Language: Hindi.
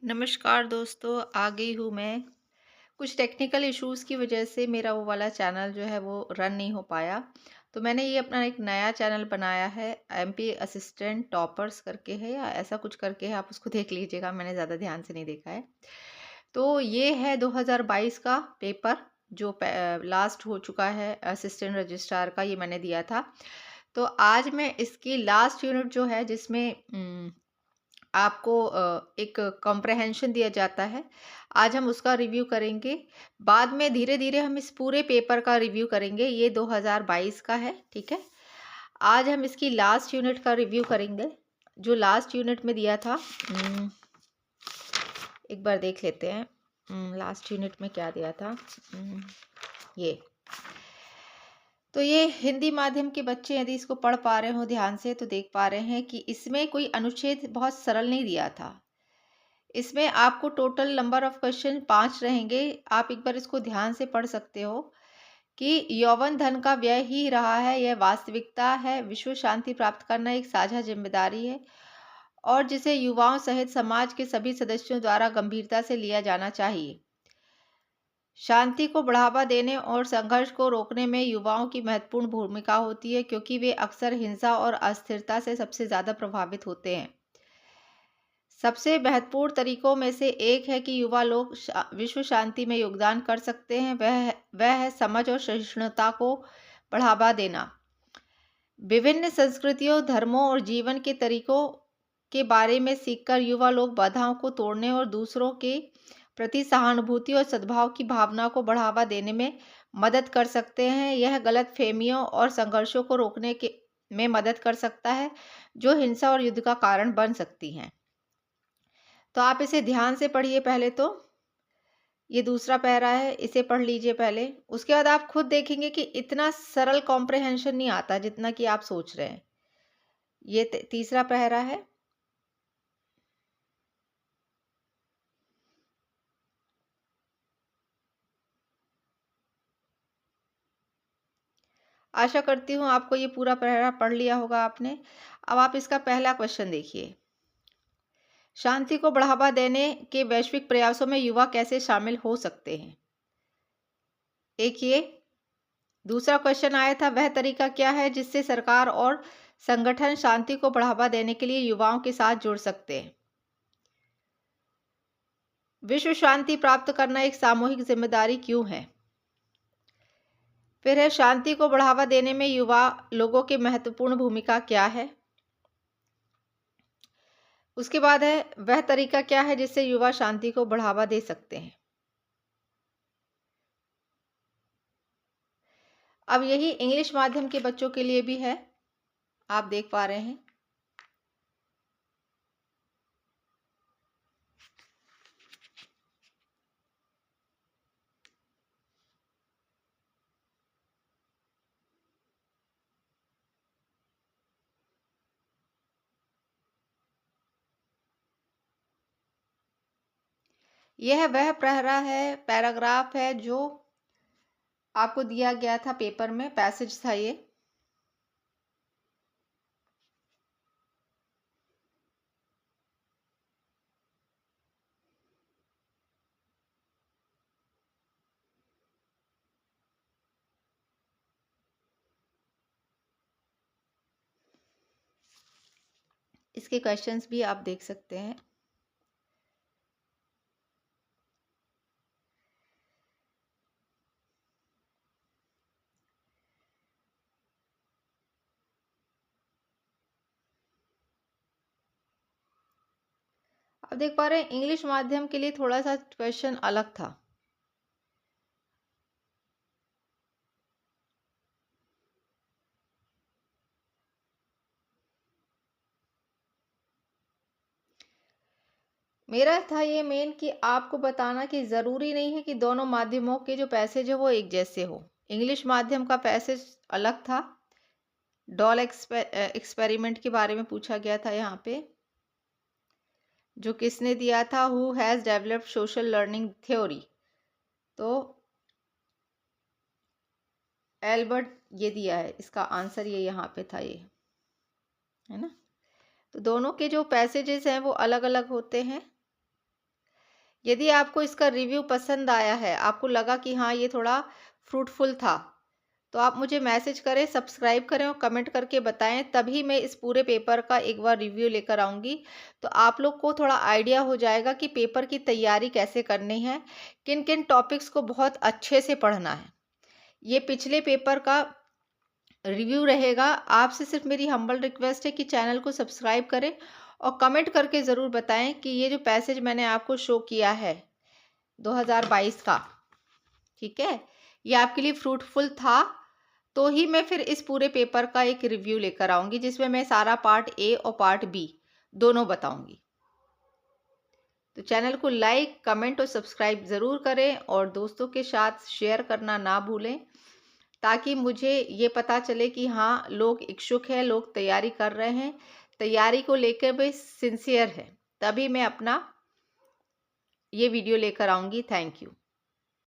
नमस्कार दोस्तों, आ गई हूँ मैं। कुछ टेक्निकल इश्यूज़ की वजह से मेरा वो वाला चैनल जो है वो रन नहीं हो पाया। तो मैंने ये अपना एक नया चैनल बनाया है, एमपी असिस्टेंट टॉपर्स करके है या ऐसा कुछ करके है, आप उसको देख लीजिएगा, मैंने ज़्यादा ध्यान से नहीं देखा है। तो ये है 2022 का पेपर जो लास्ट हो चुका है, असिस्टेंट रजिस्ट्रार का ये मैंने दिया था। तो आज मैं इसकी लास्ट यूनिट जो है जिसमें आपको एक कॉम्प्रहेंशन दिया जाता है। आज हम उसका रिव्यू करेंगे। बाद में धीरे-धीरे हम इस पूरे पेपर का रिव्यू करेंगे। ये 2022 का है, ठीक है? आज हम इसकी लास्ट यूनिट का रिव्यू करेंगे। जो लास्ट यूनिट में दिया था एक बार देख लेते हैं। लास्ट यूनिट में क्या दिया था? ये। तो ये हिंदी माध्यम के बच्चे यदि इसको पढ़ पा रहे हो ध्यान से तो देख पा रहे हैं कि इसमें कोई अनुच्छेद बहुत सरल नहीं दिया था। इसमें आपको टोटल नंबर ऑफ क्वेश्चन 5 रहेंगे। आप एक बार इसको ध्यान से पढ़ सकते हो कि यौवन धन का व्यय ही रहा है, यह वास्तविकता है। विश्व शांति प्राप्त करना एक साझा जिम्मेदारी है और जिसे युवाओं सहित समाज के सभी सदस्यों द्वारा गंभीरता से लिया जाना चाहिए। शांति को बढ़ावा देने और संघर्ष को रोकने में युवाओं की महत्वपूर्ण भूमिका होती है, क्योंकि वे अक्सर हिंसा और अस्थिरता से सबसे ज़्यादा प्रभावित होते हैं। सबसे महत्वपूर्ण तरीकों में से एक है कि युवा लोग विश्व शांति में योगदान कर सकते हैं, वह है समझ और सहिष्णुता को बढ़ावा देना। विभिन्न संस्कृतियों, धर्मों और जीवन के तरीकों के बारे में सीखकर युवा लोग बाधाओं को तोड़ने और दूसरों के प्रति सहानुभूति और सद्भाव की भावना को बढ़ावा देने में मदद कर सकते हैं। यह गलतफहमियों और संघर्षों को रोकने के में मदद कर सकता है, जो हिंसा और युद्ध का कारण बन सकती हैं। तो आप इसे ध्यान से पढ़िए पहले तो। ये दूसरा पैरा है, इसे पढ़ लीजिए पहले। उसके बाद आप खुद देखेंगे कि इतना सरल कॉम्प्रहेंशन नहीं आता जितना कि आप सोच रहे हैं। ये तीसरा पैरा है। आशा करती हूँ आपको ये पूरा पैरा पढ़ लिया होगा आपने। अब आप इसका पहला क्वेश्चन देखिए। शांति को बढ़ावा देने के वैश्विक प्रयासों में युवा कैसे शामिल हो सकते हैं? एक ये। दूसरा क्वेश्चन आया था, वह तरीका क्या है जिससे सरकार और संगठन शांति को बढ़ावा देने के लिए युवाओं के साथ जुड़ सकते हैं? विश्व शांति प्राप्त करना एक सामूहिक जिम्मेदारी क्यों है? फिर है, शांति को बढ़ावा देने में युवा लोगों की महत्वपूर्ण भूमिका क्या है? उसके बाद है, वह तरीका क्या है जिससे युवा शांति को बढ़ावा दे सकते हैं? अब यही इंग्लिश माध्यम के बच्चों के लिए भी है, आप देख पा रहे हैं। यह वह पैराग्राफ है जो आपको दिया गया था पेपर में, पैसेज था ये। इसके क्वेश्चंस भी आप देख सकते हैं। अब देख पा रहे हैं इंग्लिश माध्यम के लिए थोड़ा सा क्वेश्चन अलग था। मेरा था ये मेन कि आपको बताना कि ज़रूरी नहीं है कि दोनों माध्यमों के जो पैसेज है वो एक जैसे हो। इंग्लिश माध्यम का पैसेज अलग था। डॉल एक्सपेरिमेंट के बारे में पूछा गया था यहाँ पे, जो किसने दिया था? Who has developed social learning theory. तो एल्बर्ट ये दिया है, इसका आंसर ये यहाँ पे था, ये है ना। तो दोनों के जो पैसेजेस हैं वो अलग अलग होते हैं। यदि आपको इसका रिव्यू पसंद आया है, आपको लगा कि हाँ ये थोड़ा फ्रूटफुल था, तो आप मुझे मैसेज करें, सब्सक्राइब करें और कमेंट करके बताएं, तभी मैं इस पूरे पेपर का एक बार रिव्यू लेकर आऊँगी। तो आप लोग को थोड़ा आइडिया हो जाएगा कि पेपर की तैयारी कैसे करनी है, किन किन टॉपिक्स को बहुत अच्छे से पढ़ना है। ये पिछले पेपर का रिव्यू रहेगा। आपसे सिर्फ मेरी हम्बल रिक्वेस्ट है कि चैनल को सब्सक्राइब करें और कमेंट करके ज़रूर बताएं कि ये जो पैसेज मैंने आपको शो किया है 2022 का, ठीक है, ये आपके लिए फ्रूटफुल था। तो ही मैं फिर इस पूरे पेपर का एक रिव्यू लेकर आऊँगी, जिसमें मैं सारा पार्ट ए और पार्ट बी दोनों बताऊँगी। तो चैनल को लाइक, कमेंट और सब्सक्राइब ज़रूर करें और दोस्तों के साथ शेयर करना ना भूलें, ताकि मुझे ये पता चले कि हाँ लोग इच्छुक हैं, लोग तैयारी कर रहे हैं, तैयारी को लेकर भी सिंसियर है, तभी मैं अपना ये वीडियो लेकर आऊँगी। Thank you.